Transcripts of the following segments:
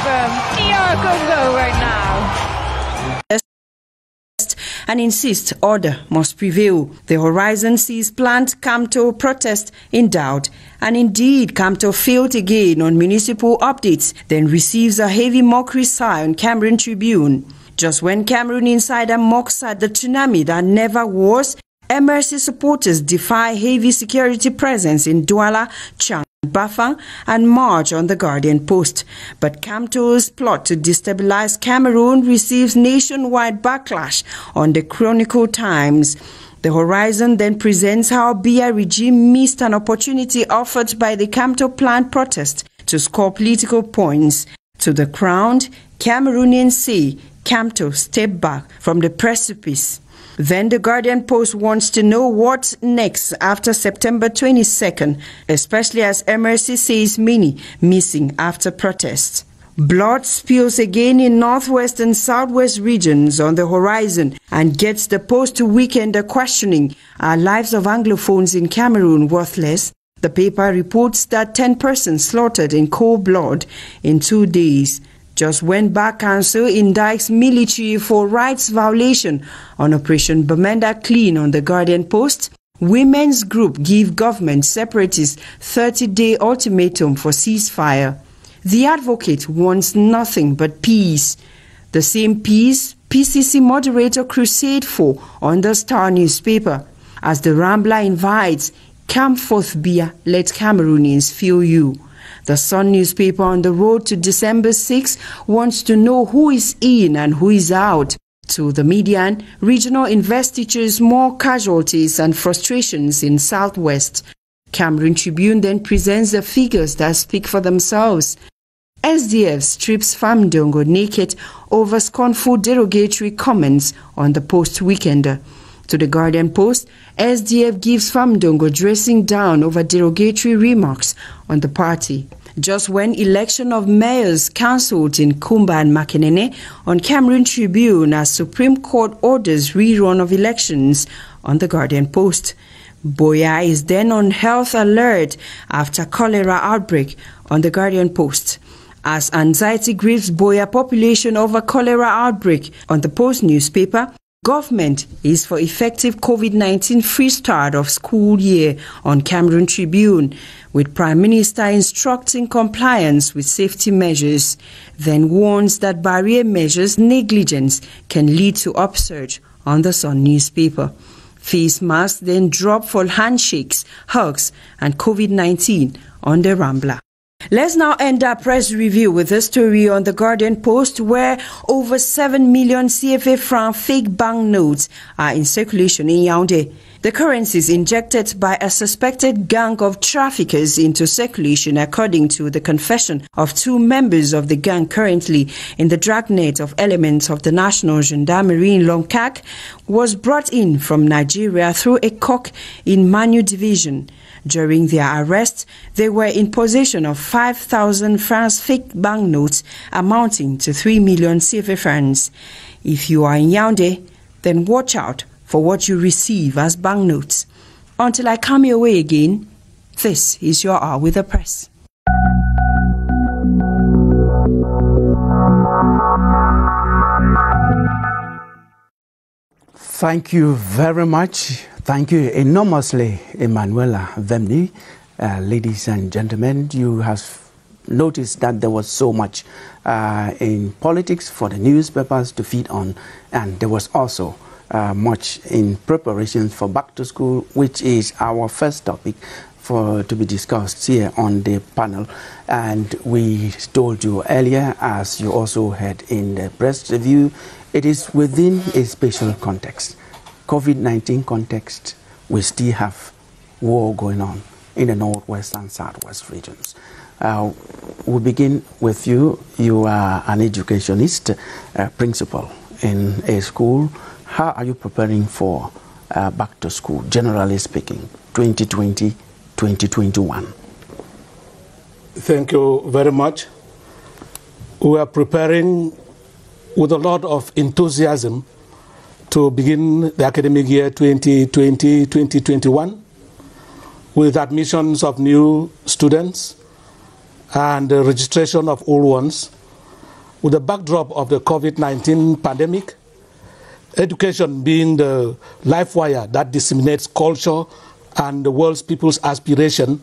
from DR Congo right now. And insist order must prevail. The Horizon sees planned Kamto protest in doubt. And indeed, Kamto failed again on municipal updates, then receives a heavy mockery sigh on Cameroon Tribune. Just when Cameroon insider mocks at the tsunami that never was, MRC supporters defy heavy security presence in Douala, Chang, Bafang and march on the Guardian Post. But Kamto's plot to destabilize Cameroon receives nationwide backlash on the Chronicle Times. The Horizon then presents how Biya regime missed an opportunity offered by the Kamto planned protest to score political points. To the Crown, Cameroonians say Kamto stepped back from the precipice. Then the Guardian Post wants to know what's next after September 22nd, especially as MRC says many missing after protests. Blood spills again in northwest and southwest regions on the Horizon and gets the Post to weekender questioning, are lives of Anglophones in Cameroon worthless? The paper reports that 10 persons slaughtered in cold blood in 2 days. Just when Bar Council indicts military for rights violation on Operation Bamenda Clean on the Guardian Post, women's group give government separatists 30-day ultimatum for ceasefire. The advocate wants nothing but peace. The same peace PCC moderator crusade for on the Star newspaper. As the Rambler invites, come forth, Biya, let Cameroonians feel you. The Sun newspaper on the road to December 6 wants to know who is in and who is out. To the median, regional investitures, more casualties and frustrations in Southwest. Cameroon Tribune then presents the figures that speak for themselves. SDF strips Famdongo naked over scornful derogatory comments on the Post Weekender. To the Guardian Post, SDF gives Famdongo dressing down over derogatory remarks on the party. Just when election of mayors cancelled in Kumba and Makenene, on Cameroon Tribune as Supreme Court orders rerun of elections on the Guardian Post. Boya is then on health alert after cholera outbreak on the Guardian Post. As anxiety grips Boya population over cholera outbreak on the Post newspaper, government is for effective COVID-19 free start of school year on Cameroon Tribune, with Prime Minister instructing compliance with safety measures, then warns that barrier measures negligence can lead to upsurge on the Sun newspaper. Face masks then drop for handshakes, hugs and COVID-19 on the Rambler. Let's now end our press review with a story on the Guardian Post where over 7 million CFA franc fake banknotes are in circulation in Yaoundé. The currencies injected by a suspected gang of traffickers into circulation, according to the confession of 2 members of the gang currently in the dragnet of elements of the National Gendarmerie in Lomkak, was brought in from Nigeria through a cock in Manu Division. During their arrest, they were in possession of 5,000 francs fake banknotes amounting to 3 million CFA francs. If you are in Yaoundé, then watch out for what you receive as banknotes. Until I come your way again, this is your Hour with the Press. Thank you very much. Thank you enormously, Emanuela Vemni. Ladies and gentlemen, you have noticed that there was so much in politics for the newspapers to feed on, and there was also much in preparations for back to school, which is our first topic to be discussed here on the panel. And we told you earlier, as you also heard in the press review, it is within a special context. COVID-19 context, we still have war going on in the northwest and southwest regions. We'll begin with you. You are an educationist, principal in a school. How are you preparing for back to school, generally speaking, 2020, 2021? Thank you very much. We are preparing with a lot of enthusiasm to begin the academic year 2020-2021 with admissions of new students and the registration of old ones. with the backdrop of the COVID-19 pandemic, education being the life wire that disseminates culture and the world's people's aspiration,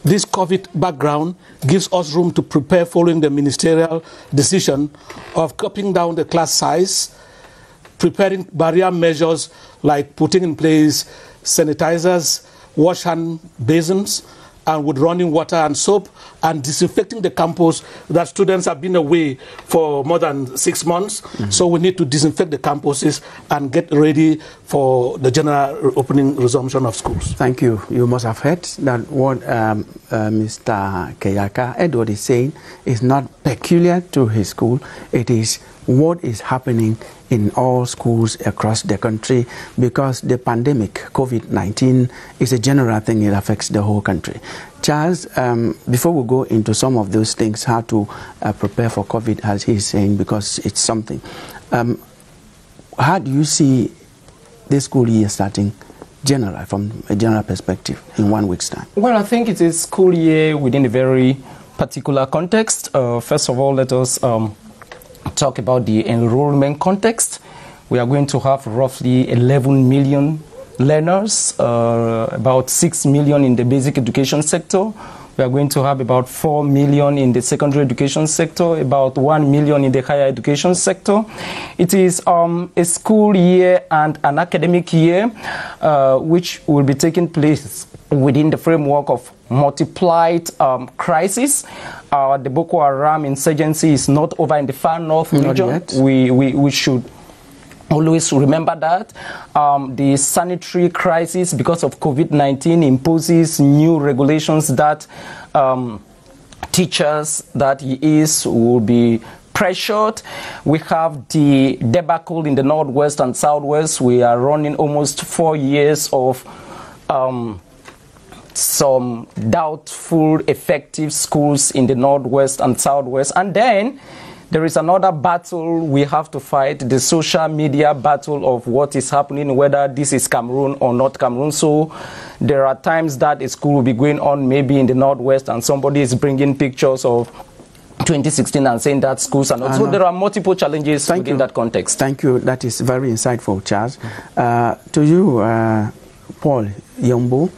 this COVID background gives us room to prepare following the ministerial decision of cutting down the class size, preparing barrier measures like putting in place sanitizers, wash hand basins, and with running water and soap, and disinfecting the campus that students have been away for more than 6 months. So we need to disinfect the campuses and get ready for the general opening resumption of schools. Thank you. You must have heard that what Mr. Keyaka Edward is saying is not peculiar to his school. It is what is happening in all schools across the country, because the pandemic, COVID-19, is a general thing. It affects the whole country. Charles, before we go into some of those things, how to prepare for COVID, as he's saying, because it's something. How do you see this school year starting, from a general perspective, in 1 week's time? Well, I think it is school year within a very particular context. First of all, let us talk about the enrollment context. We are going to have roughly 11 million learners, about 6 million in the basic education sector. We are going to have about 4 million in the secondary education sector, about 1 million in the higher education sector. It is a school year and an academic year which will be taking place within the framework of multiplied crisis. The Boko Haram insurgency is not over in the far north region. We should always remember that. The sanitary crisis because of COVID-19 imposes new regulations that teachers that he is will be pressured. We have the debacle in the northwest and southwest. We are running almost 4 years of some doubtful effective schools in the northwest and southwest. And then there is another battle we have to fight, the social media battle of what is happening, whether this is Cameroon or not Cameroon. So there are times that a school will be going on maybe in the northwest and somebody is bringing pictures of 2016 and saying that schools are not. So there are multiple challenges within that context. Thank you. That is very insightful, Charles. To you, Paul Yombo,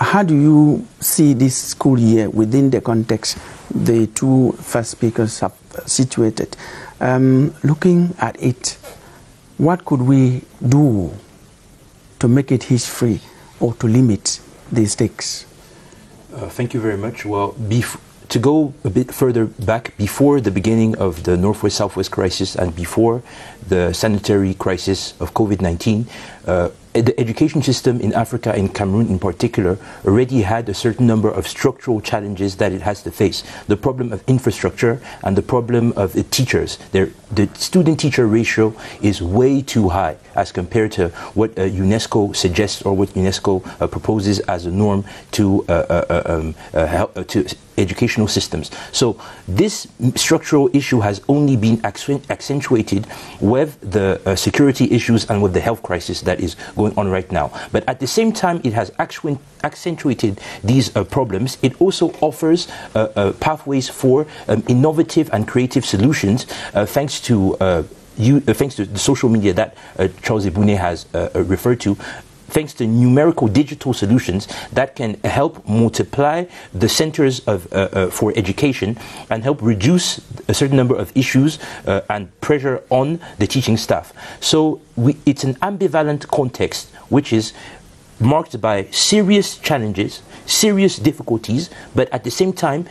how do you see this school year within the context the two first speakers have situated? Looking at it, what could we do to make it hitch-free or to limit the stakes? Thank you very much. Well, to go a bit further back, before the beginning of the Northwest-Southwest crisis and before the sanitary crisis of COVID-19, the education system in Africa, in Cameroon in particular, already had a certain number of structural challenges that it has to face. The problem of infrastructure and the problem of the teachers. The student-teacher ratio is way too high as compared to what UNESCO suggests or what UNESCO proposes as a norm to educational systems. So this structural issue has only been accentuated with the security issues and with the health crisis that is going on right now. But at the same time, it has accentuated these problems. It also offers pathways for innovative and creative solutions thanks to the social media that Charles Ebune has referred to, thanks to numerical digital solutions that can help multiply the centers for education and help reduce a certain number of issues and pressure on the teaching staff. So it's an ambivalent context which is marked by serious challenges, serious difficulties, but at the same time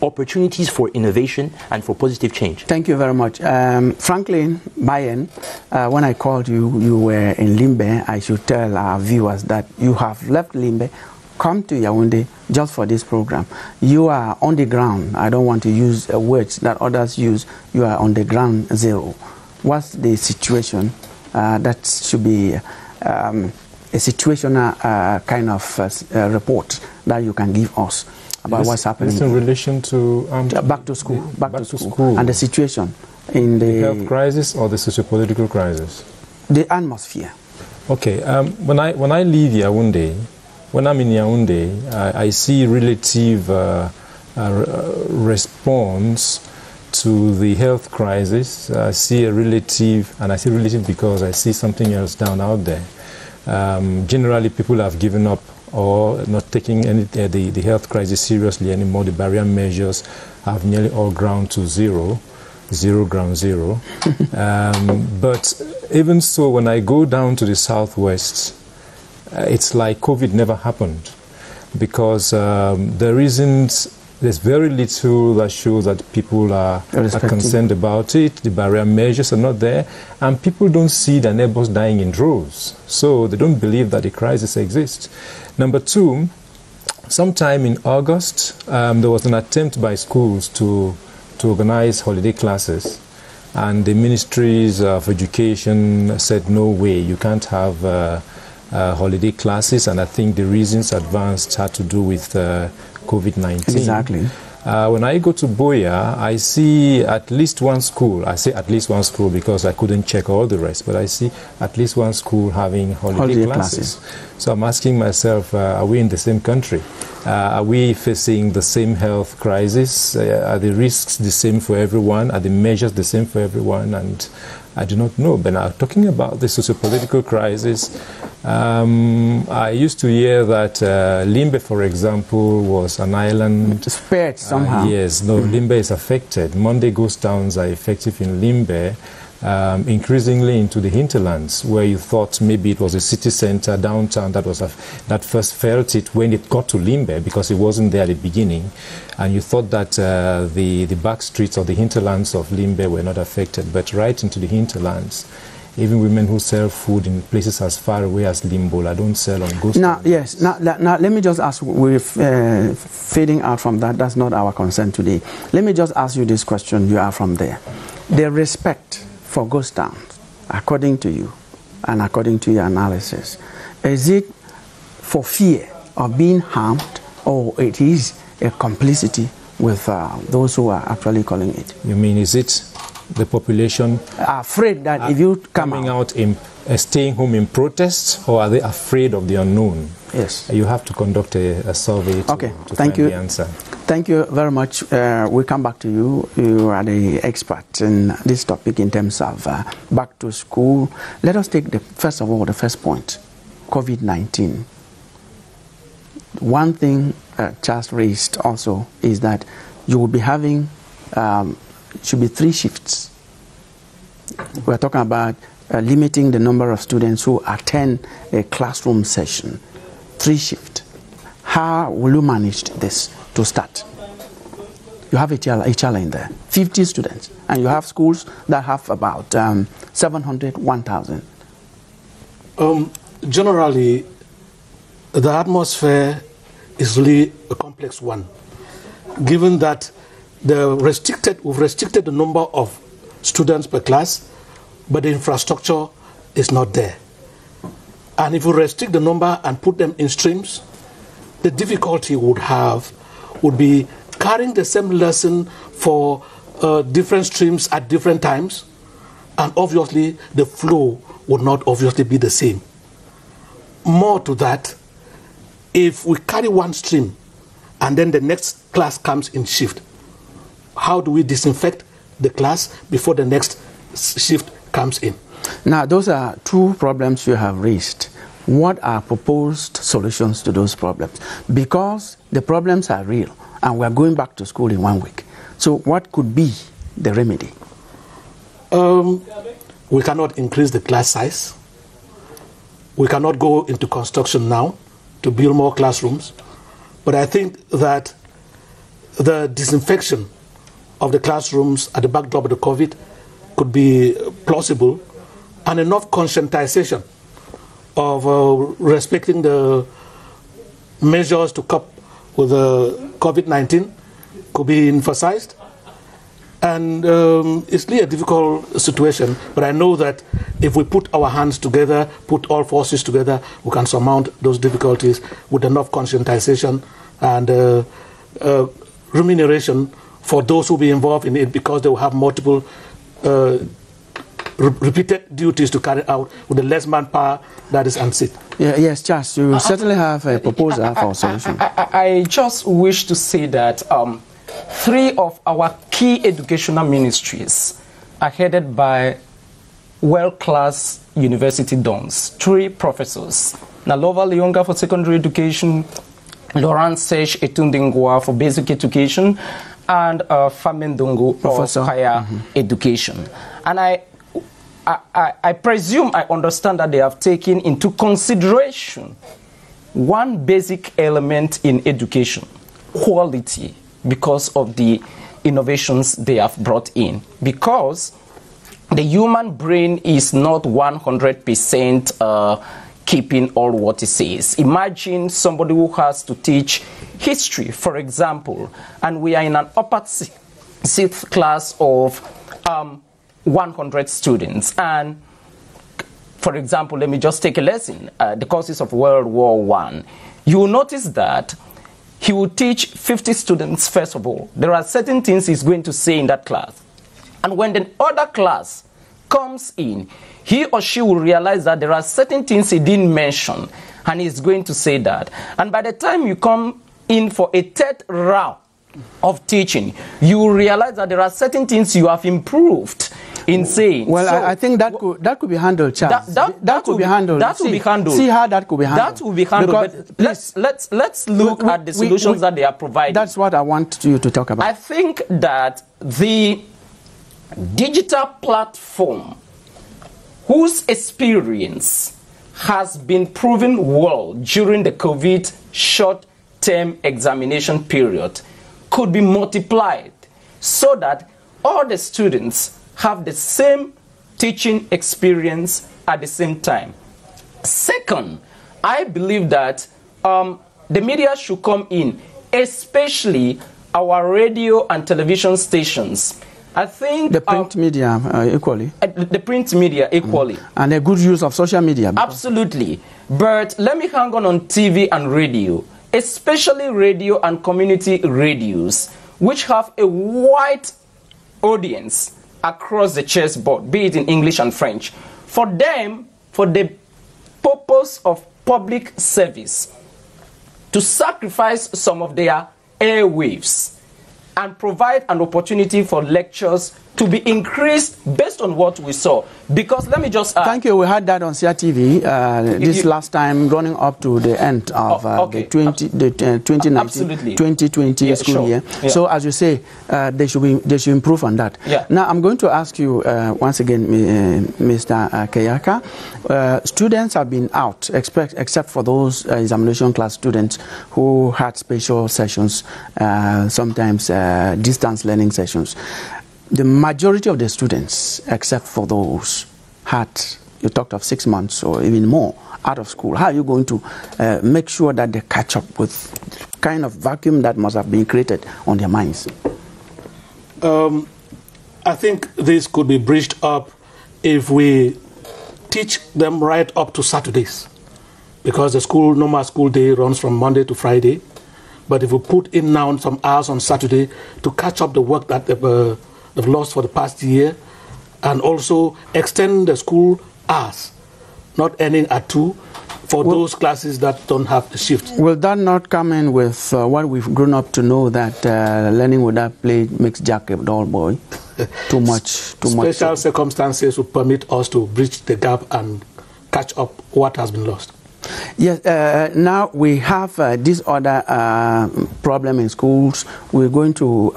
opportunities for innovation and for positive change. Thank you very much. Franklin Bayen, when I called you, you were in Limbe. I should tell our viewers that you have left Limbe, come to Yaoundé just for this program. You are on the ground. I don't want to use words that others use. You are on the ground zero. What's the situation? That should be a situational kind of report that you can give us about what's happening. This in relation to back to school, and the situation in the health crisis or the socio-political crisis. The atmosphere. Okay. When I leave Yaoundé, when I'm in Yaoundé, I see relative response to the health crisis, I see a relative, and I say relative because I see something else down out there. Generally, people have given up or not taking the health crisis seriously anymore. The barrier measures have nearly all ground to zero. Ground zero. But even so, when I go down to the southwest, it's like COVID never happened, because there's very little that shows that people are concerned about it. The barrier measures are not there, and people don't see their neighbors dying in droves, so they don't believe that the crisis exists. Number two, sometime in August, there was an attempt by schools to organize holiday classes, and the ministries of education said, no way, you can't have holiday classes, and I think the reasons advanced had to do with COVID-19. Exactly. When I go to Boya, I see at least one school. I say at least one school because I couldn't check all the rest, but I see at least one school having holiday classes. So I'm asking myself, are we in the same country? Are we facing the same health crisis? Are the risks the same for everyone? Are the measures the same for everyone? And I do not know. But now, talking about the socio-political crisis, I used to hear that Limbe, for example, was an island. Spared somehow. Yes, no, Limbe is affected. Monday ghost towns are effective in Limbe, increasingly into the hinterlands, where you thought maybe it was a city center, downtown, that first felt it when it got to Limbe, because it wasn't there at the beginning. And you thought that the back streets or the hinterlands of Limbe were not affected, but right into the hinterlands. Even women who sell food in places as far away as Limbola don't sell on ghost. Now, yes. Now, let me just ask. We're fading out from that. That's not our concern today. Let me just ask you this question. You are from there. The respect for ghost towns, according to you, and according to your analysis, is it for fear of being harmed, or it is a complicity with those who are actually calling it? You mean, is it the population afraid that if you coming out in staying home in protest, or are they afraid of the unknown? Yes. You have to conduct a survey to find the answer. Thank you very much. We'll come back to you. You are the expert in this topic in terms of back to school. Let us take first of all the first point, COVID-19. One thing Charles raised also is that you will be having should be 3 shifts. We're talking about limiting the number of students who attend a classroom session. 3 shifts. How will you manage this to start? You have a challenge there. 50 students. And you have schools that have about 700, 1,000. Generally, the atmosphere is really a complex one, given that we've restricted the number of students per class, but the infrastructure is not there. And if we restrict the number and put them in streams, the difficulty would be carrying the same lesson for different streams at different times, and obviously the flow would not obviously be the same. More to that, if we carry one stream and then the next class comes in shift, how do we disinfect the class before the next shift comes in? Now, those are 2 problems you have raised. What are proposed solutions to those problems? Because the problems are real, and we are going back to school in 1 week. So what could be the remedy? We cannot increase the class size. We cannot go into construction now to build more classrooms. But I think that the disinfection of the classrooms at the backdrop of the COVID could be plausible, and enough conscientization of respecting the measures to cope with the COVID-19 could be emphasized. And it's really a difficult situation, but I know that if we put our hands together, put all forces together, we can surmount those difficulties with enough conscientization and remuneration for those who will be involved in it, because they will have multiple repeated duties to carry out with the less manpower that is unseen. Yes, Charles, you certainly have a proposal for a solution. I just wish to say that 3 of our key educational ministries are headed by world-class university dons, 3 professors. Nalova Leonga for secondary education, Laurent Sech Etundingwa for basic education, and Famendongo for higher education. And I presume, I understand that they have taken into consideration one basic element in education, quality, because of the innovations they have brought in. Because the human brain is not 100% keeping all what it says. Imagine somebody who has to teach history, for example, and we are in an upper 6th class of 100 students. And for example, let me just take a lesson, the causes of World War I. You will notice that he will teach 50 students first of all. There are certain things he's going to say in that class. And when the other class comes in, he or she will realize that there are certain things he didn't mention, and he's going to say that. And by the time you come in for a 3rd round of teaching, you will realize that there are certain things you have improved in saying. Well, so, I think that could be handled, Charles. That could be handled. That will be handled. See how that could be handled. That will be handled. But let's look at the solutions that they are providing. That's what I want you to talk about. I think that the digital platform, whose experience has been proven well during the COVID short-term examination period, could be multiplied so that all the students have the same teaching experience at the same time. Second, I believe that the media should come in, especially our radio and television stations. I think the print media equally. The print media equally. And a good use of social media. Absolutely. But let me hang on TV and radio, especially radio and community radios, which have a wide audience across the chessboard, be it in English and French. For them, for the purpose of public service, to sacrifice some of their airwaves and provide an opportunity for lectures to be increased based on what we saw. Because let me just add. Thank you. We had that on CRTV this last time, running up to the end of the 2019-2020 school year. Yeah. So as you say, they should improve on that. Yeah. Now I'm going to ask you once again, Mr. Kayaka. Students have been out, except for those examination class students who had special sessions, sometimes distance learning sessions. The majority of the students, except for those, you talked of 6 months or even more out of school. How are you going to make sure that they catch up with kind of vacuum that must have been created on their minds? I think this could be bridged up if we teach them right up to Saturdays, because the normal school day runs from Monday to Friday. But if we put in now some hours on Saturday to catch up the work that they've lost for the past year, and also extend the school hours, not ending at 2, for those classes that don't have the shift. Will that not come in with what we've grown up to know, that learning without play makes Jack a dull boy? Too much. Special circumstances will permit us to bridge the gap and catch up what has been lost. Yes, now we have this other problem in schools. We're going to,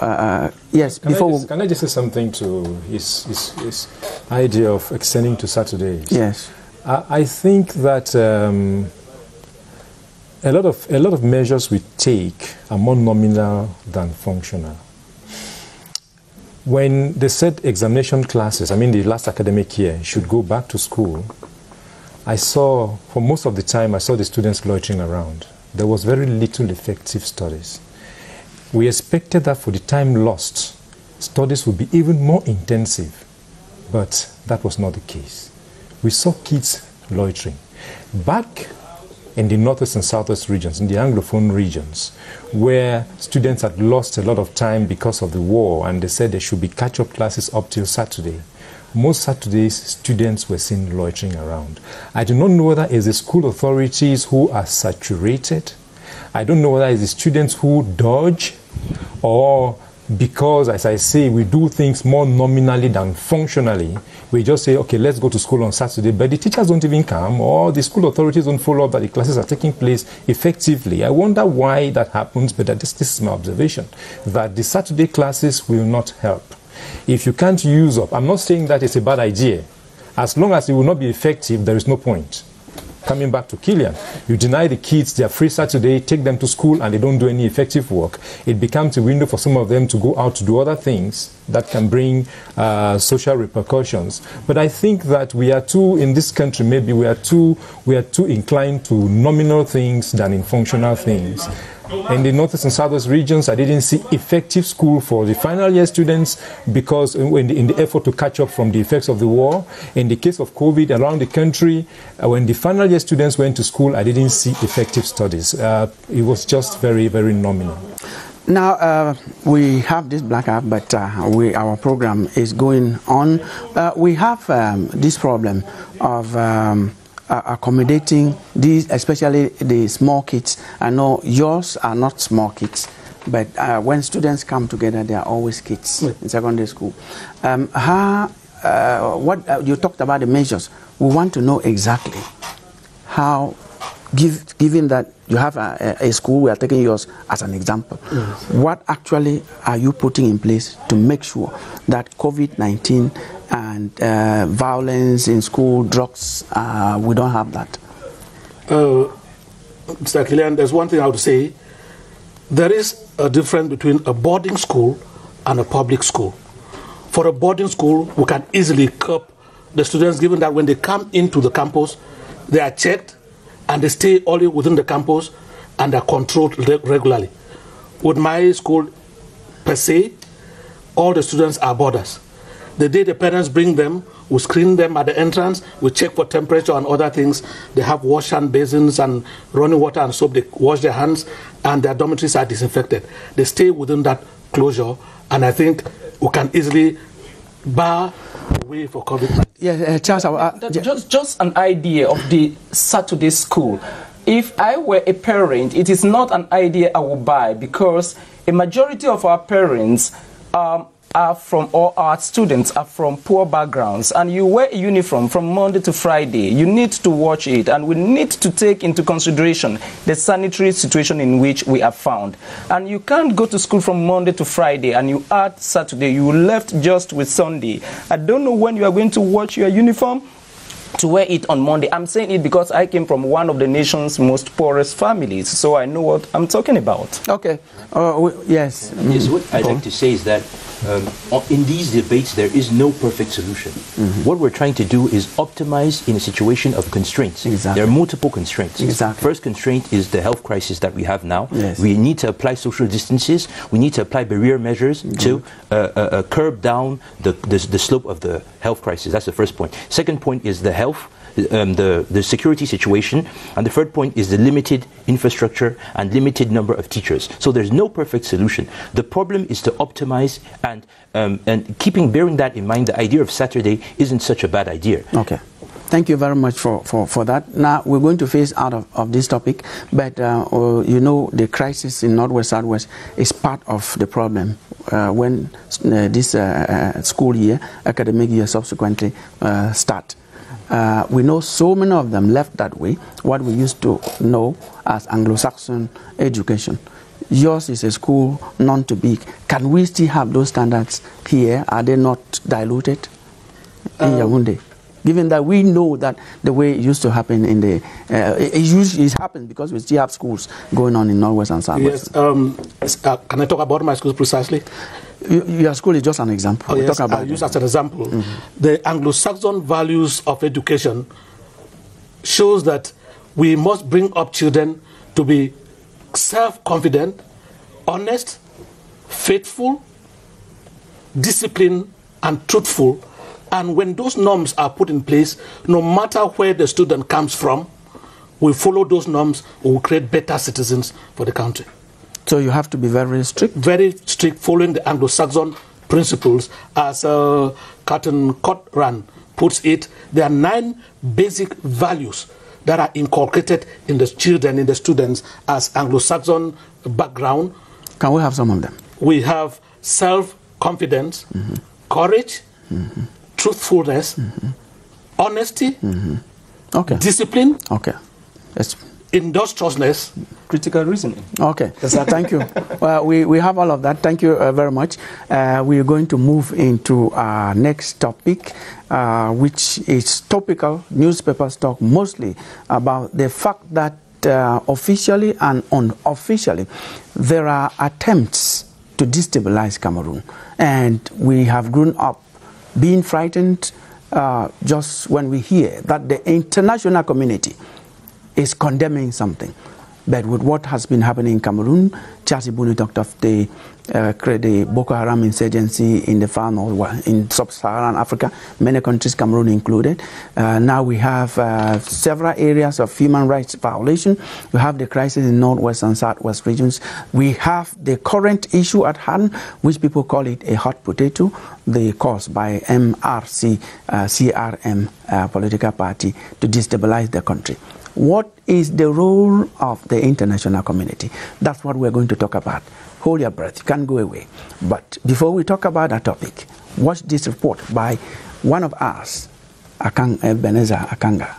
yes, can I just say something to his idea of extending to Saturdays? Yes. I think that a lot of measures we take are more nominal than functional. When they said examination classes, I mean the last academic year, should go back to school, I saw, for most of the time, I saw the students loitering around. There was very little effective studies. We expected that for the time lost, studies would be even more intensive, but that was not the case. We saw kids loitering. Back in the northwest and southwest regions, in the Anglophone regions, where students had lost a lot of time because of the war, and they said there should be catch-up classes up till Saturday. Most Saturdays, students were seen loitering around. I do not know whether it's the school authorities who are saturated. I don't know whether it's the students who dodge, or because, as I say, we do things more nominally than functionally. We just say, okay, let's go to school on Saturday, but the teachers don't even come, or the school authorities don't follow up that the classes are taking place effectively. I wonder why that happens, but this is my observation, that the Saturday classes will not help. If you can't use up, I'm not saying that it's a bad idea. As long as it will not be effective, there is no point. Coming back to Killian, you deny the kids their free Saturday, take them to school, and they don't do any effective work. It becomes a window for some of them to go out to do other things that can bring social repercussions. But I think that we are too, in this country, maybe we are too inclined to nominal things than in functional things. In the Northeast and Southwest regions, I didn't see effective school for the final year students because in the effort to catch up from the effects of the war. In the case of COVID around the country, when the final year students went to school, I didn't see effective studies. It was just very, very nominal. Now, we have this blackout, but our program is going on. We have this problem of accommodating these, especially the small kids. I know yours are not small kids, but when students come together, they are always kids in secondary school. What you talked about the measures, we want to know exactly how, given that you have a school, we are taking yours as an example, what actually are you putting in place to make sure that COVID-19 and violence in school, drugs, we don't have that? Mr. Killian, there's one thing I would say. There is a difference between a boarding school and a public school. For a boarding school, we can easily curb the students, given that when they come into the campus, they are checked and they stay only within the campus and are controlled regularly. With my school, per se, all the students are boarders. The day the parents bring them, we screen them at the entrance, we check for temperature and other things. They have wash hand basins and running water and soap. They wash their hands and their dormitories are disinfected. They stay within that closure, and I think we can easily bar the way for COVID-19. Yeah, Charles, just an idea of the Saturday school. If I were a parent, it is not an idea I would buy, because a majority of our parents are from, or our students are from poor backgrounds, and you wear a uniform from Monday to Friday. You need to watch it, and we need to take into consideration the sanitary situation in which we are found. And you can't go to school from Monday to Friday and you add Saturday, you left just with Sunday. I don't know when you are going to watch your uniform to wear it on Monday. I'm saying it because I came from one of the nation's most poorest families, so I know what I'm talking about. Okay. Yes. Yes, what I'd like to say is that in these debates, there is no perfect solution. What we're trying to do is optimize in a situation of constraints. Exactly. There are multiple constraints. Exactly. First constraint is the health crisis that we have now. Yes. We need to apply social distances. We need to apply barrier measures to curb down the slope of the health crisis. That's the first point. Second point is the health, the security situation, and the third point is the limited infrastructure and limited number of teachers. So there's no perfect solution. The problem is to optimize, and bearing that in mind, the idea of Saturday isn't such a bad idea. Okay. Thank you very much for that. Now, we're going to phase out of this topic, but you know, the crisis in Northwest Southwest is part of the problem when this school year, academic year subsequently start. We know so many of them left that way, what we used to know as Anglo-Saxon education. Yours is a school known to be. Can we still have those standards here? Are they not diluted in Yaoundé? Given that we know that the way it used to happen in the, it happens because we still have schools going on in Northwest and Southwest. Yes. Can I talk about my school precisely? Your school is just an example. Yes, I'll use as an example. The Anglo-Saxon values of education shows that we must bring up children to be self-confident, honest, faithful, disciplined, and truthful. And when those norms are put in place, no matter where the student comes from, we follow those norms, we will create better citizens for the country. So you have to be very strict? Very strict, following the Anglo-Saxon principles. As Captain Cotran puts it, there are 9 basic values that are inculcated in the children, in the students, as Anglo-Saxon background. Can we have some of them? We have self-confidence, courage, truthfulness, honesty, discipline, industriousness, critical reasoning. Okay, so thank you. Well, we have all of that. Thank you very much. We are going to move into our next topic, which is topical. Newspapers talk mostly about the fact that officially and unofficially there are attempts to destabilize Cameroon. And we have grown up being frightened just when we hear that the international community is condemning something. But with what has been happening in Cameroon, Charles Ibuni talked of the Boko Haram insurgency in the far north, in sub-Saharan Africa, many countries, Cameroon included. Now we have several areas of human rights violation. We have the crisis in northwest and southwest regions. We have the current issue at hand, which people call it a hot potato, the cause by MRC, CRM political party to destabilize the country. What is the role of the international community? That's what we're going to talk about. Hold your breath, you can't go away. But before we talk about that topic, watch this report by one of us, Ebenezer Akanga.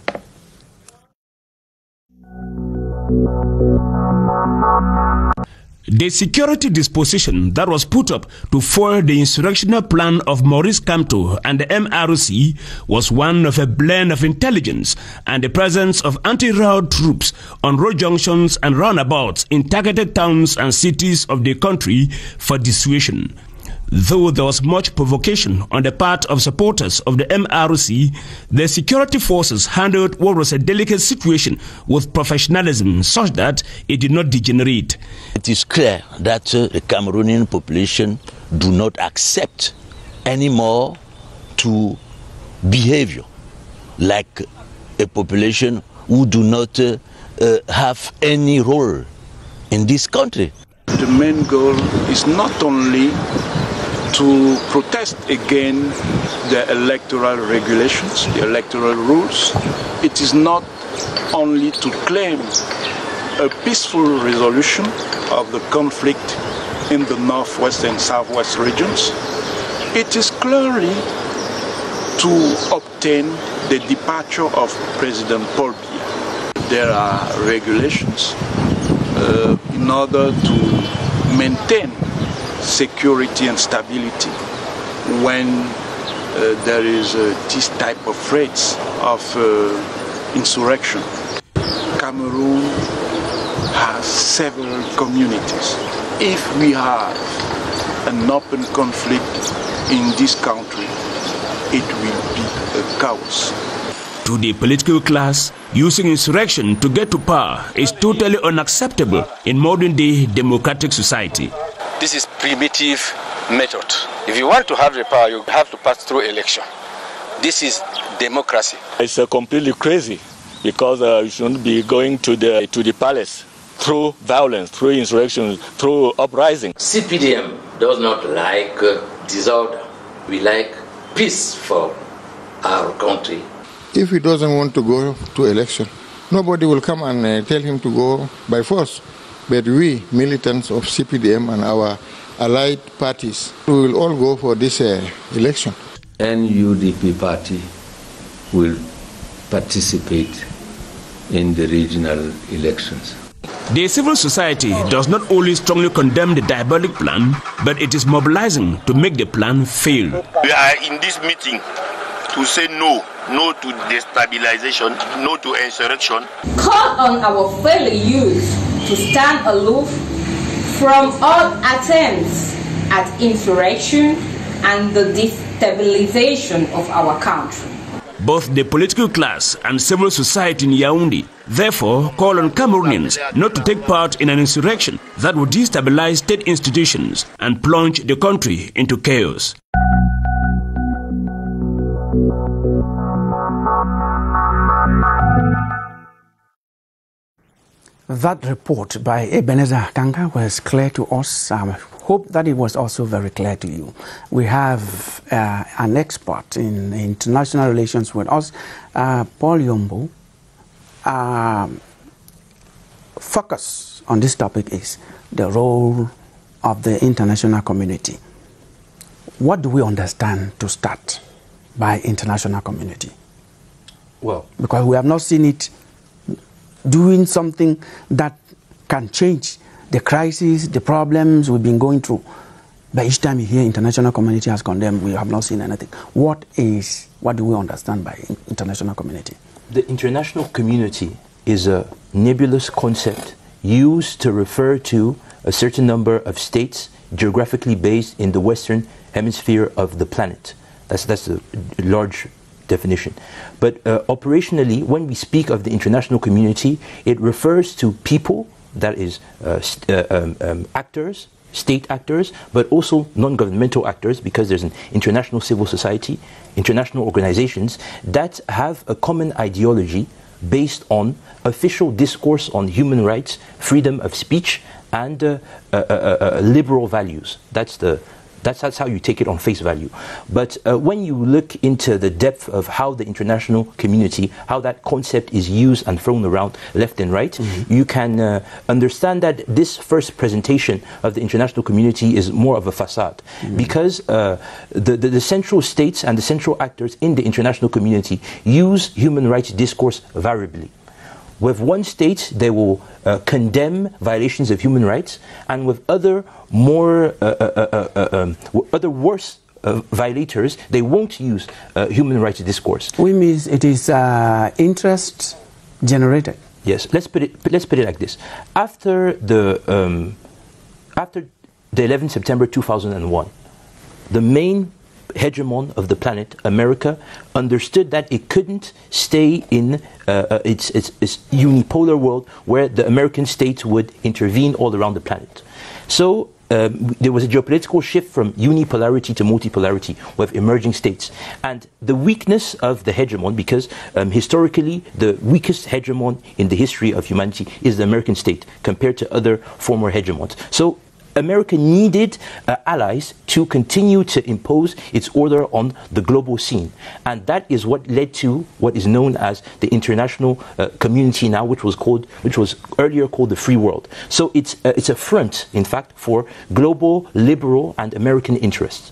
The security disposition that was put up to foil the insurrectional plan of Maurice Kamto and the MRC was one of a blend of intelligence and the presence of anti-riot troops on road junctions and roundabouts in targeted towns and cities of the country for dissuasion. Though there was much provocation on the part of supporters of the MRC, the security forces handled what was a delicate situation with professionalism such that it did not degenerate. It is clear that the Cameroonian population do not accept anymore to behavior like a population who do not have any role in this country. The main goal is not only to protest against the electoral regulations, the electoral rules. It is not only to claim a peaceful resolution of the conflict in the northwest and southwest regions. It is clearly to obtain the departure of President Paul Biya. There are regulations in order to maintain security and stability when there is this type of threats of insurrection. Cameroon has several communities. If we have an open conflict in this country, it will be a chaos. To the political class, using insurrection to get to power is totally unacceptable in modern-day democratic society. This is primitive method. If you want to have the power, you have to pass through election. This is democracy. It's completely crazy because you shouldn't be going to the palace through violence, through insurrection, through uprising. CPDM does not like disorder. We like peace for our country. If he doesn't want to go to election, nobody will come and tell him to go by force. But we, militants of CPDM and our allied parties, we will all go for this election. NUDP party will participate in the regional elections. The civil society does not only strongly condemn the diabolic plan, but it is mobilizing to make the plan fail. We are in this meeting to say no to destabilization, no to insurrection. Call on our fellow youth to stand aloof from all attempts at insurrection and the destabilization of our country. Both the political class and civil society in Yaoundé therefore call on Cameroonians not to take part in an insurrection that would destabilize state institutions and plunge the country into chaos. That report by Ebenezer Akanga was clear to us. I hope that it was also very clear to you. We have an expert in international relations with us, Paul Yombo. Focus on this topic is the role of the international community what do we understand to start by international community? Well, because we have not seen it doing something that can change the crisis, the problems we've been going through. But each time you hear international community has condemned, we have not seen anything. What do we understand by international community? The international community is a nebulous concept used to refer to a certain number of states geographically based in the western hemisphere of the planet. That's a large definition. But operationally, when we speak of the international community, it refers to people, that is actors, state actors, but also non-governmental actors, because there's an international civil society, international organizations that have a common ideology based on official discourse on human rights, freedom of speech, and liberal values. That's how you take it on face value. But when you look into the depth of how the international community, how that concept is used and thrown around left and right, you can understand that this first presentation of the international community is more of a facade. Because the central states and the central actors in the international community use human rights discourse variably. With one state, they will condemn violations of human rights, and with other worse violators, they won't use human rights discourse. We mean it is interest generated. Yes, let's put it like this: after the 11th September 2001, the main hegemon of the planet, America, understood that it couldn't stay in its unipolar world where the American states would intervene all around the planet. So there was a geopolitical shift from unipolarity to multipolarity with emerging states. And the weakness of the hegemon, because historically the weakest hegemon in the history of humanity is the American state compared to other former hegemons. So America needed allies to continue to impose its order on the global scene. And that is what led to what is known as the international community now, which was earlier called the free world. So it's a front, in fact, for global, liberal, and American interests.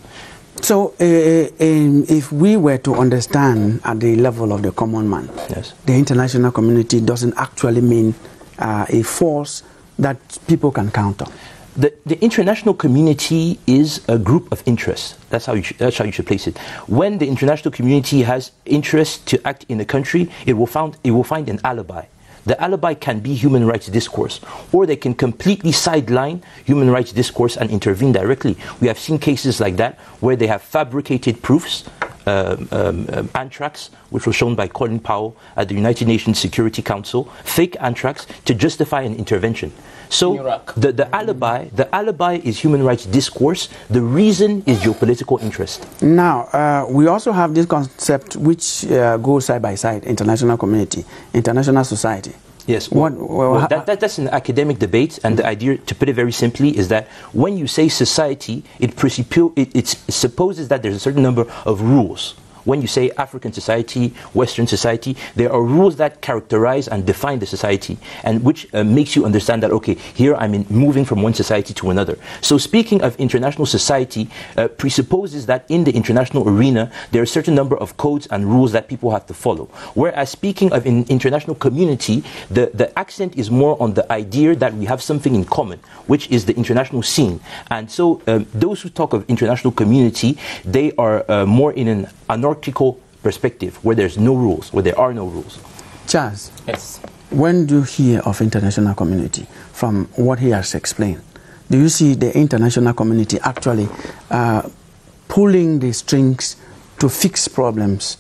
So if we were to understand at the level of the common man, yes, the international community doesn't actually mean a force that people can counter. The international community is a group of interests. That's how you should place it. When the international community has interest to act in a country, it will find an alibi. The alibi can be human rights discourse, or they can completely sideline human rights discourse and intervene directly. We have seen cases like that where they have fabricated proofs. Anthrax, which was shown by Colin Powell at the United Nations Security Council, fake anthrax to justify an intervention. So the alibi is human rights discourse. The reason is geopolitical interest. Now, we also have this concept which goes side by side: international community, international society. Yes, that's an academic debate, and the idea, to put it very simply, is that when you say society, it supposes that there's a certain number of rules. When you say African society, Western society, there are rules that characterize and define the society, and which makes you understand that, okay, here I'm moving from one society to another. So speaking of international society presupposes that in the international arena, there are a certain number of codes and rules that people have to follow. Whereas speaking of an international community, the accent is more on the idea that we have something in common, which is the international scene. And so those who talk of international community, they are more in an anarchical perspective, where there's no rules, where there are no rules. Charles, yes. When do you hear of international community? From what he has explained, do you see the international community actually pulling the strings to fix problems?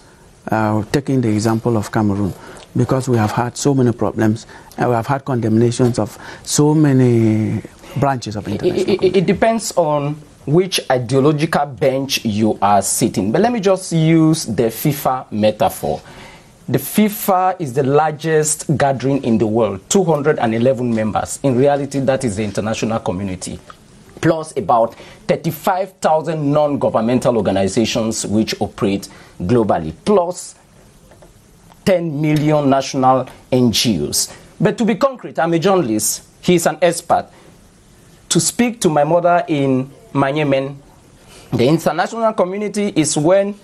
Taking the example of Cameroon, because we have had so many problems, and we have had condemnations of so many branches of international community. It depends on which ideological bench you are sitting. But let me just use the FIFA metaphor. The FIFA is the largest gathering in the world, 211 members. In reality, that is the international community, plus about 35,000 non-governmental organizations which operate globally, plus 10 million national NGOs. But to be concrete, I'm a journalist. He's an expert. To speak to my mother in Manyemen, The international community is when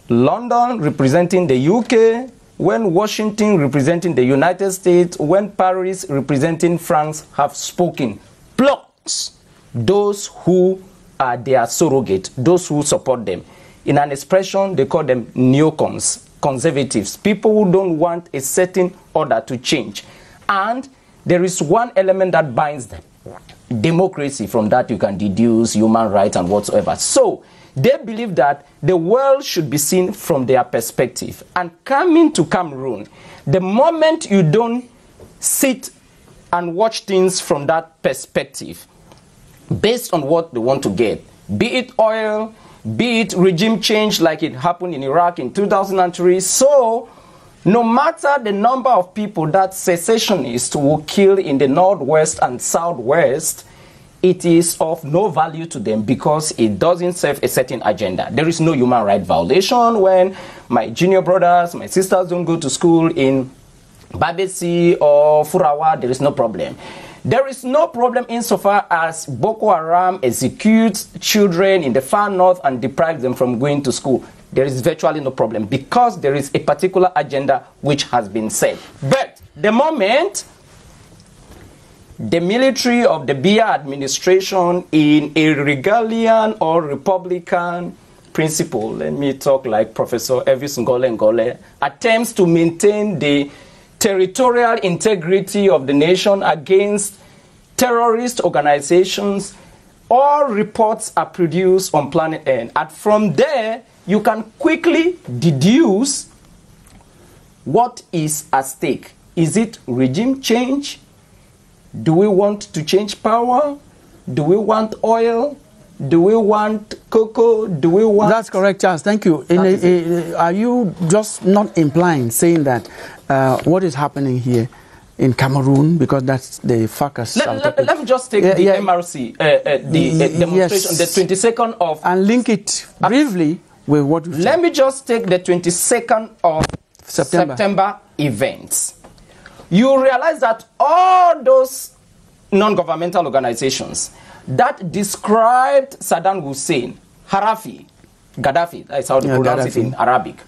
London representing the UK, when Washington representing the United States, when Paris representing France have spoken. Plus those who are their surrogate, those who support them. In an expression, they call them neocons, conservatives, people who don't want a certain order to change. And there is one element that binds them. Democracy. From that you can deduce human rights and whatsoever. So they believe that the world should be seen from their perspective. And coming to Cameroon, the moment you don't sit and watch things from that perspective, based on what they want to get, be it oil, be it regime change like it happened in Iraq in 2003. So no matter the number of people that secessionists will kill in the northwest and southwest, it is of no value to them because it doesn't serve a certain agenda. There is no human rights violation when my junior brothers, my sisters don't go to school in Babesi or Furawa. There is no problem. There is no problem insofar as Boko Haram executes children in the far north and deprives them from going to school. There is virtually no problem because there is a particular agenda which has been set. But the moment the military of the Biya administration in a Regalian or Republican principle, let me talk like Professor Elvis Ngole, attempts to maintain the territorial integrity of the nation against terrorist organizations, all reports are produced on Planet N. And from there, you can quickly deduce what is at stake. Is it regime change? Do we want to change power? Do we want oil? Do we want cocoa? Do we want... That's correct, Charles. Thank you. Are you just not implying, saying that what is happening here in Cameroon, because that's the focus... Let me just take the MRC, the demonstration, the 22nd of... And link it briefly with what you said. Let me just take the 22nd of September events. You realize that all those non-governmental organizations that described Saddam Hussein, Gaddafi, that's how they pronounce it in Arabic,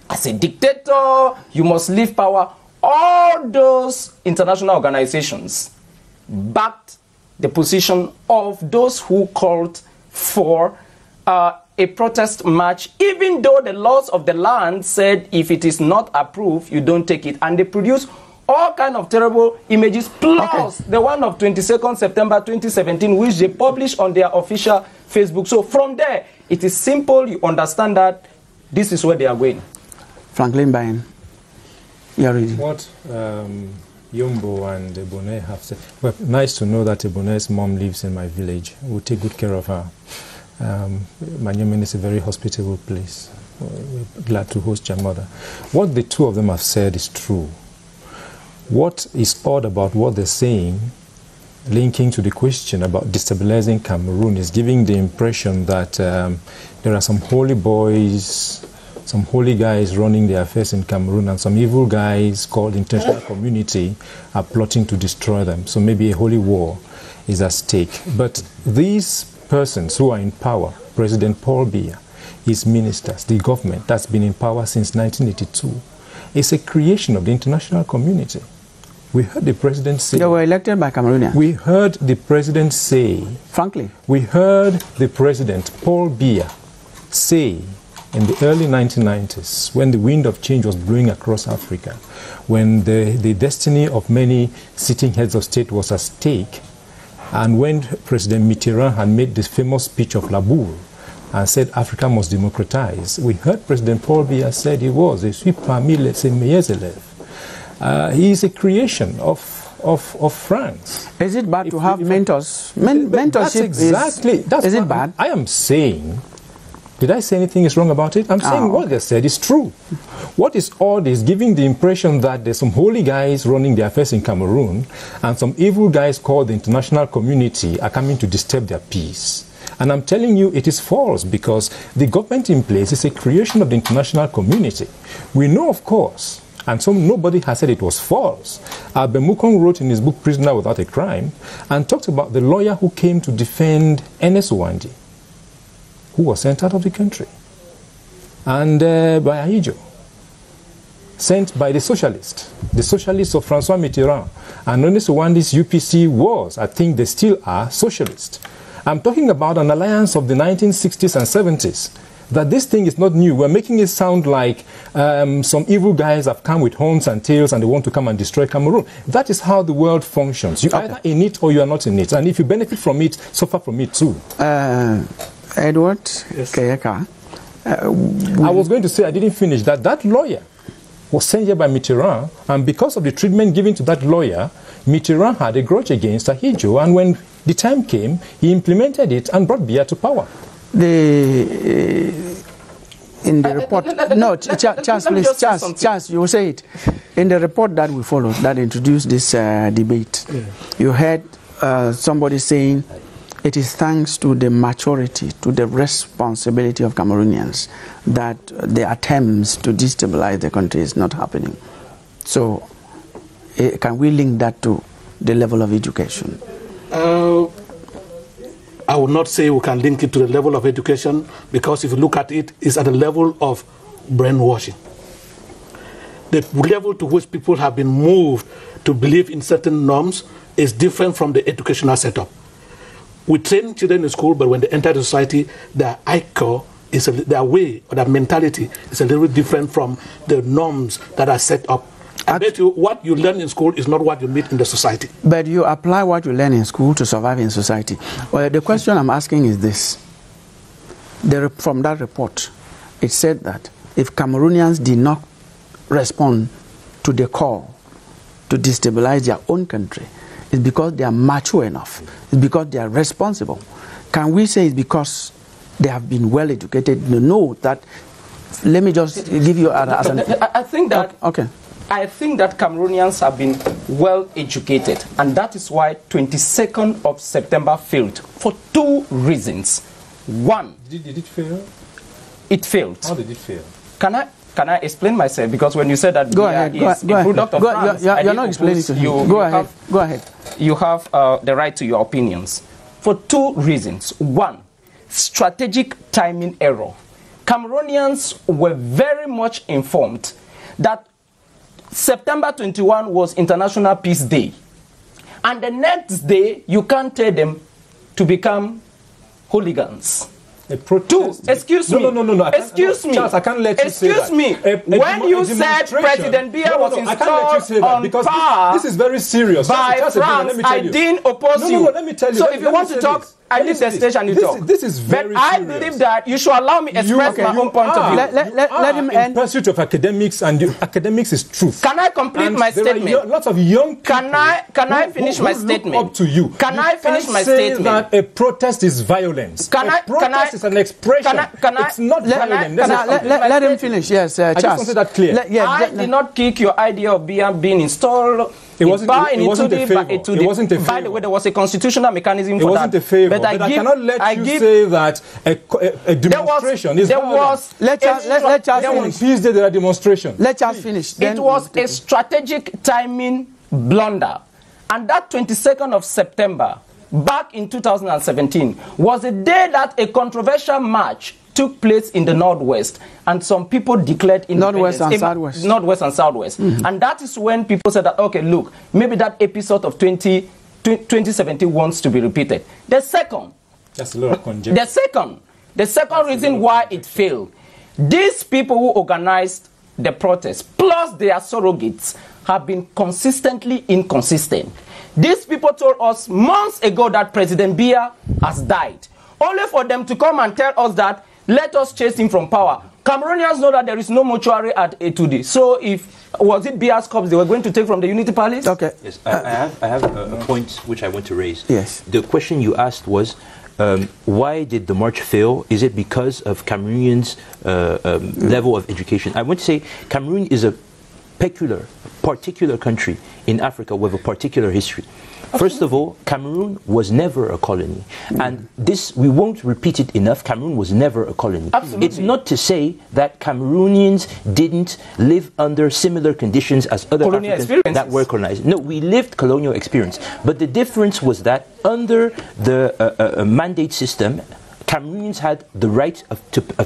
as a dictator, you must leave power. All those international organizations backed the position of those who called for a protest march, even though the laws of the land said if it is not approved, you don't take it. And they produced all kind of terrible images, plus the one of 22nd September 2017, which they published on their official Facebook. So from there, it is simple. You understand that this is where they are going. Franklin Bain, you're reading. What Yombo and Ebone have said. Well, nice to know that Ebone's mom lives in my village. We'll take good care of her. Manyamin is a very hospitable place. We're glad to host your mother. What the two of them have said is true. What is odd about what they're saying, linking to the question about destabilizing Cameroon, is giving the impression that there are some holy boys, some holy guys running the affairs in Cameroon, and some evil guys called the international community are plotting to destroy them. So maybe a holy war is at stake. But these persons who are in power, President Paul Biya, his ministers, the government that's been in power since 1982, is a creation of the international community. We heard the president say... They were elected by Cameroonians. We heard the president say... Frankly. We heard the president, Paul Biya, say in the early 1990s, when the wind of change was blowing across Africa, when the destiny of many sitting heads of state was at stake, and when President Mitterrand had made this famous speech of La Boule and said Africa must democratize, we heard President Paul Biya said he was a suis parmi les meilleurs élèves. He is a creation of France. Is it bad to have mentors? Mentorship that's exactly. Is it bad? I am saying. Did I say anything is wrong about it? I'm saying what they said is true. What is odd is giving the impression that there's some holy guys running the affairs in Cameroon and some evil guys called the international community are coming to disturb their peace. And I'm telling you it is false, because the government in place is a creation of the international community. We know, of course, and so nobody has said it was false. Bemukong wrote in his book Prisoner Without a Crime and talked about the lawyer who came to defend Ernest Ouandi. who was sent out of the country. And by Ahidjo, sent by the socialists of François Mitterrand. And on this one, this UPC was, I think they still are, socialist. I'm talking about an alliance of the 1960s and 70s. That this thing is not new. We're making it sound like some evil guys have come with horns and tails and they want to come and destroy Cameroon. That is how the world functions. You're either in it or you are not in it. And if you benefit from it, suffer from it too. Edward Kayeka. I was going to say, I didn't finish, that lawyer was sent here by Mitterrand, and because of the treatment given to that lawyer, Mitterrand had a grudge against Ahidjo, and when the time came, he implemented it and brought Biya to power. In the report, no, Charles, please, Charles, you say it. In the report that we followed, that introduced this debate, you heard somebody saying, it is thanks to the maturity, to the responsibility of Cameroonians that the attempts to destabilize the country is not happening. So, can we link that to the level of education? I would not say we can link it to the level of education, because if you look at it, it's at the level of brainwashing. The level to which people have been moved to believe in certain norms is different from the educational setup. We train children in school, but when they enter the society, their IQ, their way or their mentality is a little bit different from the norms that are set up. I bet you what you learn in school is not what you meet in the society. But you apply what you learn in school to survive in society. Well, the question I'm asking is this. From that report, it said that if Cameroonians did not respond to the call to destabilize their own country, it's because they are mature enough. It's because they are responsible. Can we say it's because they have been well educated? No, that. Let me just give you as an. I think that. Okay. I think that Cameroonians have been well educated, and that is why 22nd of September failed for two reasons. One. Did it fail? It failed. How did it fail? Can I explain myself? Because when you said that go ahead, is a product of France, you're not explaining to him. Go ahead. You have the right to your opinions. For two reasons. One, strategic timing error. Cameroonians were very much informed that September 21 was International Peace Day. And the next day, you can't tell them to become hooligans. Two, excuse me. No. Excuse me. Charles, I can't let you say that. Excuse me. When you said President Biya was installed on power, this is very serious. By France, I didn't oppose you. No, let me tell you. So if you want to talk, I leave the stage and you talk. This is very serious. But I believe that you should allow me express my own point of view. Let him end. In pursuit of academics, and academics is truth. Can I complete my statement? There are lots of young people. Can I finish my statement? Up to you. Can I finish my statement? That a protest is violence. Protest is an expression. It's not violent. Let him finish. Yes, Charles. I just want to say that clear. I did not kick your idea of being installed. It wasn't a favor. It wasn't a favor. By the way, there was a constitutional mechanism for that. It wasn't a favor. But I cannot let you say that a demonstration is violent. Let Charles finish. Peace Day, there are demonstrations. Let Charles finish. It was a strategic timing blunder. And that 22nd of September, back in 2017, was a day that a controversial march took place in the Northwest, and some people declared independence. Northwest and Southwest. Northwest and Southwest. Mm-hmm. And that is when people said that, okay, look, maybe that episode of 2017 wants to be repeated. The second, that's a lot of conjecture. The second reason why it failed, these people who organized the protest, plus their surrogates, have been consistently inconsistent. These people told us months ago that President Biya has died, only for them to come and tell us that let us chase him from power. Cameroonians know that there is no mortuary at Etude. So was it Biya's corpse they were going to take from the Unity Palace? Okay. Yes, I have a point which I want to raise. Yes. The question you asked was, why did the march fail? Is it because of Cameroonians' level of education? I want to say Cameroon is a particular country in Africa with a particular history. First of all, Cameroon was never a colony. And this, we won't repeat it enough, Cameroon was never a colony. Absolutely. It's not to say that Cameroonians didn't live under similar conditions as other colonial Africans that were colonized. No, we lived colonial experience. But the difference was that under the mandate system, Cameroonians had the right of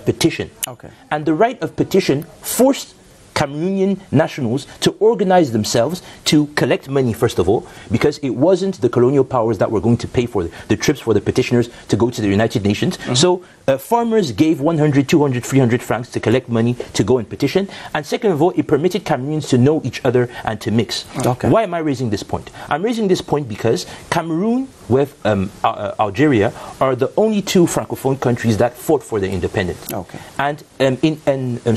petition. Okay. And the right of petition forced Cameroonian nationals to organize themselves to collect money, first of all, because it wasn't the colonial powers that were going to pay for the trips for the petitioners to go to the United Nations. So farmers gave 100, 200, 300 francs to collect money to go and petition. And second of all, it permitted Cameroonians to know each other and to mix. Okay. Why am I raising this point? I'm raising this point because Cameroon with Algeria are the only two francophone countries that fought for their independence. Okay. And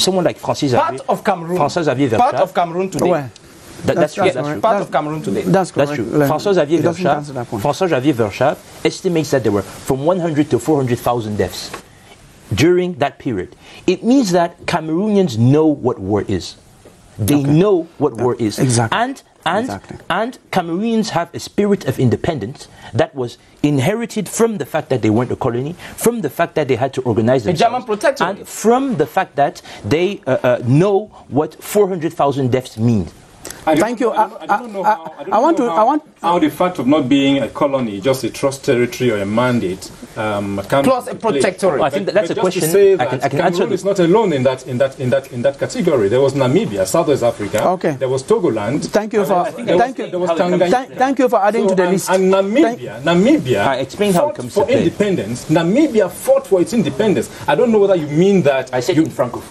someone like Francis Part of Cameroon. Part of Cameroon today. Well, that's true. Part of Cameroon today. That's correct. That's true. François-Xavier Verschaff estimates that there were from 100 to 400,000 deaths during that period. It means that Cameroonians know what war is. They know what war is. Exactly. And Cameroonians have a spirit of independence that was inherited from the fact that they weren't a colony, from the fact that they had to organize themselves, a German protectorate, and from the fact that they know what 400,000 deaths mean. Thank you. I want how the fact of not being a colony, just a trust territory or a mandate, plus a protectorate. Well, I think that's a question. I can answer. Cameroon is not alone in that category. There was Namibia, Southwest Africa. Okay. There was Togoland. Thank you for thank you for adding to the list. And Namibia. I explained how it comes for to play. independence. Namibia fought for its independence. I don't know whether you mean that. I said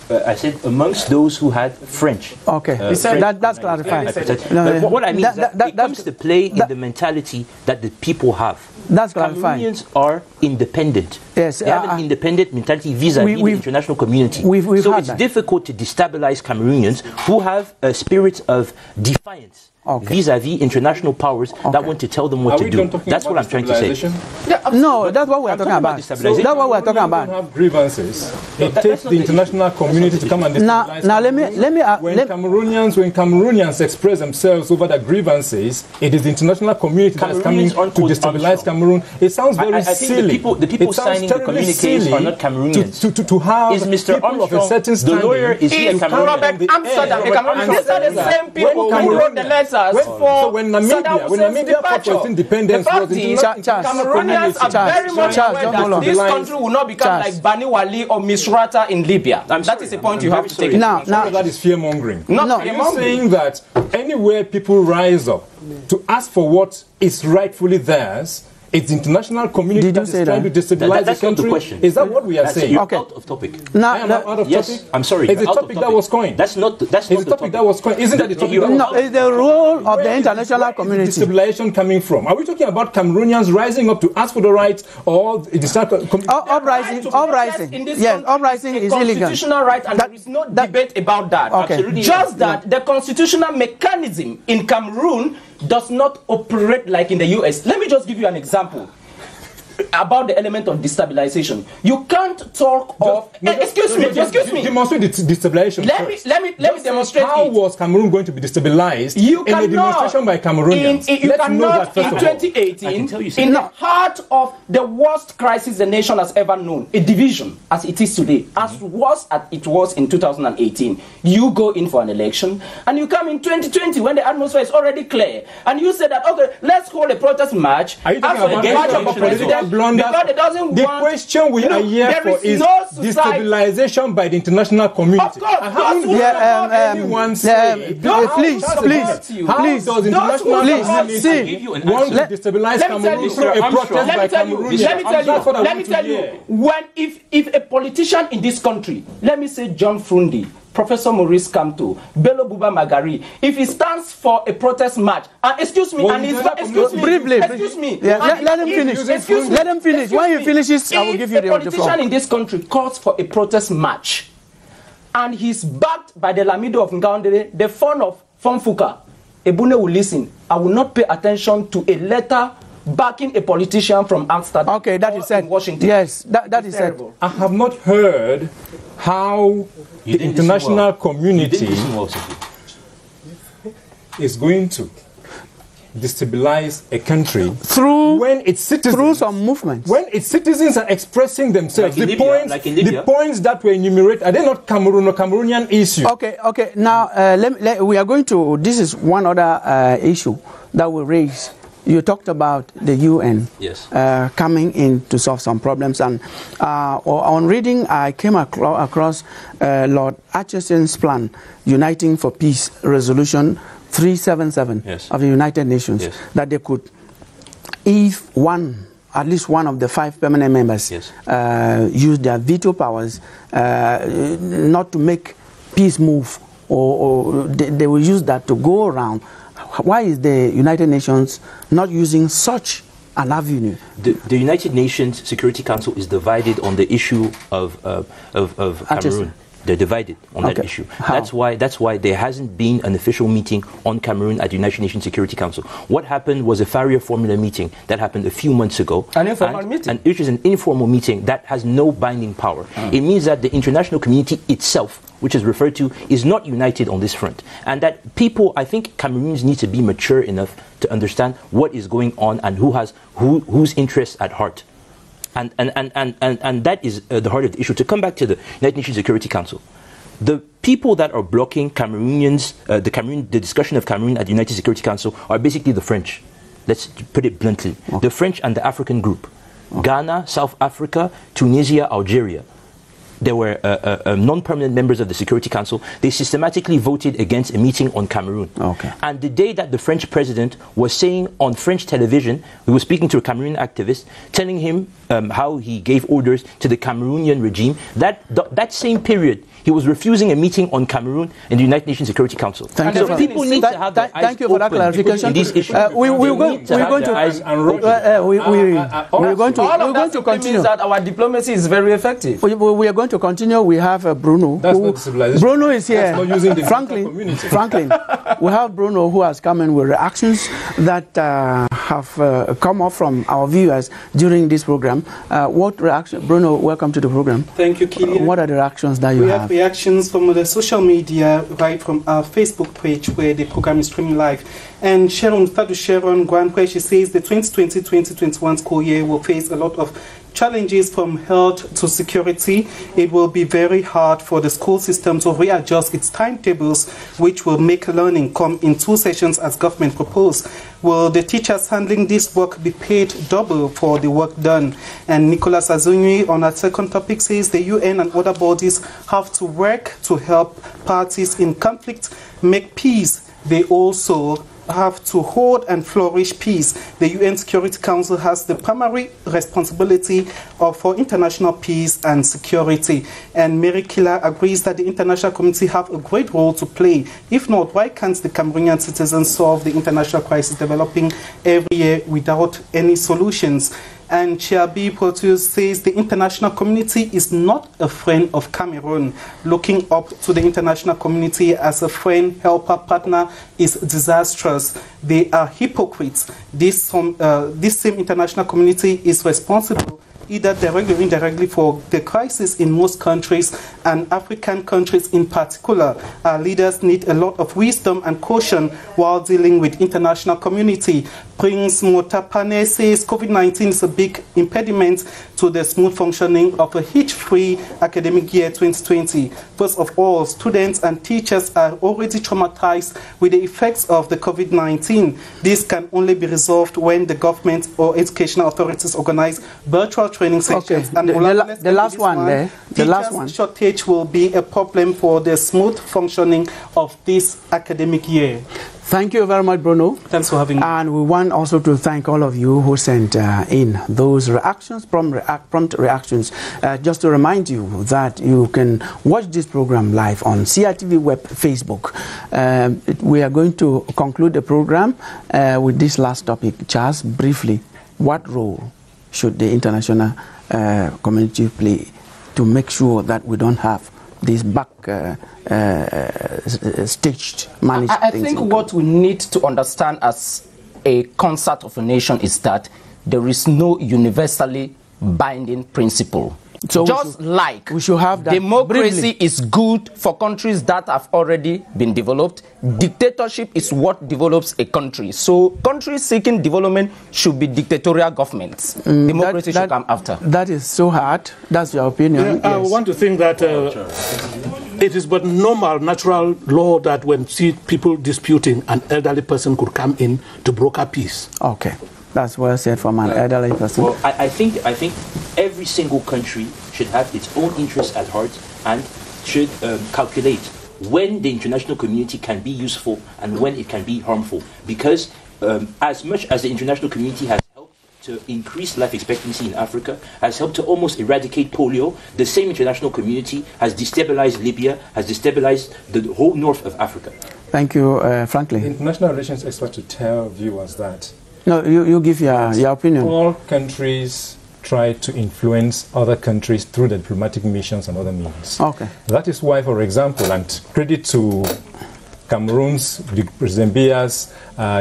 I said amongst those who had French. Okay. That's clarified. But what I mean is that it comes to play in the mentality that the people have. That's clarified. Cameroonians are independent. Yes, they have an independent mentality vis-à-vis the international community. So it's difficult to destabilize Cameroonians who have a spirit of defiance vis-à-vis international powers that want to tell them what to do. That's what I'm trying to say. No, that's what we're talking about. That's what we're talking about. Have grievances. It takes the international community to come and destabilize. Now let me when Cameroonians express themselves over their grievances, it is the international community that is coming to destabilize Cameroon. It sounds very silly. The people signing the communiques are not Cameroonians. To have is Mr. people of a certain the lawyer, is he a Cameroonian? These are the same people who wrote the letters for when Namibia fought for independence, Cameroonians are very much aware that this country will not become like Bani Wali or Misrata in Libya. That is a point you have to take. Now that is fear mongering. Not You're saying that anywhere people rise up to ask for what is rightfully theirs, it's the international community that is trying to destabilize the country. Is that what we are saying? You're out of topic. I am out of topic. I'm sorry. It's a topic that was coined. That's not the topic that was coined. Isn't that the topic? No, it's the role of the international community. Destabilization coming from? Are we talking about Cameroonians rising up to ask for the rights, or the uprising? Yes, uprising is illegal. Constitutional right, and there is no debate about that. Okay. Just that the constitutional mechanism in Cameroon does not operate like in the US. Let me just give you an example about the element of destabilization. You can't talk of excuse me. Demonstrate the destabilization. Let me demonstrate how was Cameroon going to be destabilized in a demonstration by Cameroonians? You cannot in 2018, in the heart of the worst crisis the nation has ever known, a division as it is today, as worse as it was in 2018. You go in for an election, and you come in 2020 when the atmosphere is already clear, and you say that let's hold a protest march. Are you talking about the march of a president? The question we are here for is destabilization by the international community. Of course, anyone say please does the international community want to destabilize Cameroon through a protest by Cameroonians? Let me tell you, if a politician in this country, let me say John Frundi, Professor Maurice Kamto, Bello Buba Magari, if he stands for a protest march, and excuse me, let him finish. When he finishes, I will give you the floor. If a politician in this country calls for a protest march, and he's backed by the Lamido of Ngaoundere, the fund of Fonfuka, Ebune will listen. I will not pay attention to a letter backing a politician from Amsterdam. Okay, that is said. Washington. Yes, that is said. I have not heard how the international community is going to destabilize a country through some movements. When its citizens are expressing themselves, the points that were enumerated, are they not Cameroon or Cameroonian issues? Okay. Now we are going to. This is one other issue that we raise you talked about the UN Yes. Coming in to solve some problems. And on reading, I came across Lord Acheson's plan, Uniting for Peace Resolution 377 Yes. of the United Nations, Yes. that they could, if at least one of the 5 permanent members Yes. use their veto powers not to make peace move, or they will use that to go around. Why is the United Nations not using such an avenue? The United Nations Security Council is divided on the issue of Cameroon. They're divided on that issue. How? That's why there hasn't been an official meeting on Cameroon at the United Nations Security Council. What happened was a Farrier Formula meeting that happened a few months ago. An informal meeting? And it is an informal meeting that has no binding power. It means that the international community itself, which is referred to, is not united on this front. And that people, I think Cameroonians need to be mature enough to understand what is going on and whose interests at heart. And that is the heart of the issue. To come back to the United Nations Security Council, the people that are blocking Cameroonians, the discussion of Cameroon at the United Security Council are basically the French. Let's put it bluntly. The French and the African group. Ghana, South Africa, Tunisia, Algeria. There were non-permanent members of the Security Council. They systematically voted against a meeting on Cameroon. And the day that the French president was saying on French television, he was speaking to a Cameroonian activist, telling him how he gave orders to the Cameroonian regime, that same period, he was refusing a meeting on Cameroon in the United Nations Security Council. Thank you for that clarification. We're going to continue. That our diplomacy is very effective. We are going to continue. We have Bruno. Bruno is here. Franklin. We have Bruno who has come in with reactions that have come up from our viewers during this program. What reaction? Bruno, welcome to the program. Thank you, Killian. What are the reactions that you have? We have reactions from the social media, right from our Facebook page where the program is streaming live. And Sharon Guanque, she says the 2020-2021 school year will face a lot of challenges from health to security. It will be very hard for the school system to readjust its timetables, which will make learning come in 2 sessions as government proposed. Will the teachers handling this work be paid double for the work done? And Nicolas Azunyi on our second topic says the UN and other bodies have to work to help parties in conflict make peace. They also have to hold and flourish peace. The UN Security Council has the primary responsibility for international peace and security. And Mary Killer agrees that the international community have a great role to play. If not, why can't the Cameroonian citizens solve the international crisis developing every year without any solutions? And Chiabi Proteus says the international community is not a friend of Cameroon. Looking up to the international community as a friend, helper, partner is disastrous. They are hypocrites. This same international community is responsible either directly or indirectly for the crisis in most countries and African countries in particular. Our leaders need a lot of wisdom and caution while dealing with international community. Prince Motapane says COVID-19 is a big impediment to the smooth functioning of a hitch-free academic year 2020. First of all, students and teachers are already traumatized with the effects of the COVID-19. This can only be resolved when the government or educational authorities organize virtual training sessions. And the last one there. The last one. Shortage will be a problem for the smooth functioning of this academic year. Thank you very much, Bruno. Thanks for having me. And we want also to thank all of you who sent in those reactions, prompt reactions. Just to remind you that you can watch this program live on CRTV web Facebook. We are going to conclude the program with this last topic. Charles, briefly, what role should the international community play to make sure that we don't have these staged managed I things? think what we need to understand as a concert of a nation is that there is no universally binding principle. So we should have that. Democracy is good for countries that have already been developed. Dictatorship is what develops a country. So countries seeking development should be dictatorial governments. Democracy should come after. That is so hard. That's your opinion. I want to think that It is but normal, natural law that when see people disputing, an elderly person could come in to broker peace. Okay, that's well said from an elderly person. Well, I think every single country should have its own interests at heart and should calculate when the international community can be useful and when it can be harmful. Because as much as the international community has helped to increase life expectancy in Africa, has helped to almost eradicate polio, the same international community has destabilized Libya, has destabilized the whole north of Africa. Thank you, Franklin. The international relations expert to tell viewers that. No, you give your opinion. All countries try to influence other countries through the diplomatic missions and other means. Okay. That is why, for example, and credit to Cameroon's, President Biya's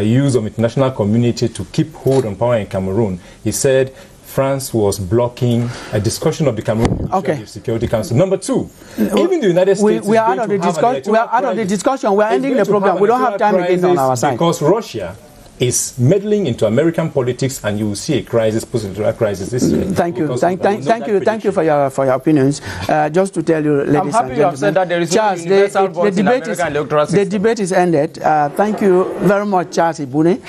use of international community to keep hold on power in Cameroon. He said France was blocking a discussion of the Cameroon Security Council. Number two, even the United States we are out of the discussion. We are out of the discussion. We are ending the program. We don't have time again on our side. Because Russia is meddling into American politics, and you will see a crisis, post-nuclear crisis this year. Thank you, thank you for your opinions. Just to tell you, ladies and gentlemen, you have said that there is Charles, no universal vote in American electoral system. The debate is ended. Thank you very much, Charles Ibune,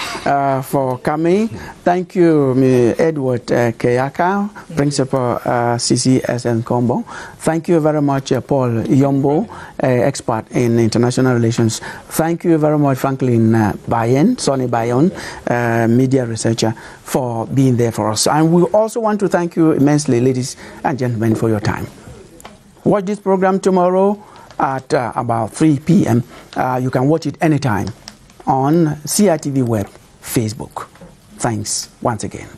for coming. Thank you, Edward Keyaka, Principal CCSN Combo. Thank you very much, Paul Yombo, expert in international relations. Thank you very much, Franklin Sonny Bayon, media researcher, for being there for us. And we also want to thank you immensely, ladies and gentlemen, for your time. Watch this program tomorrow at about 3 p.m. You can watch it anytime on CRTV Web, Facebook. Thanks once again.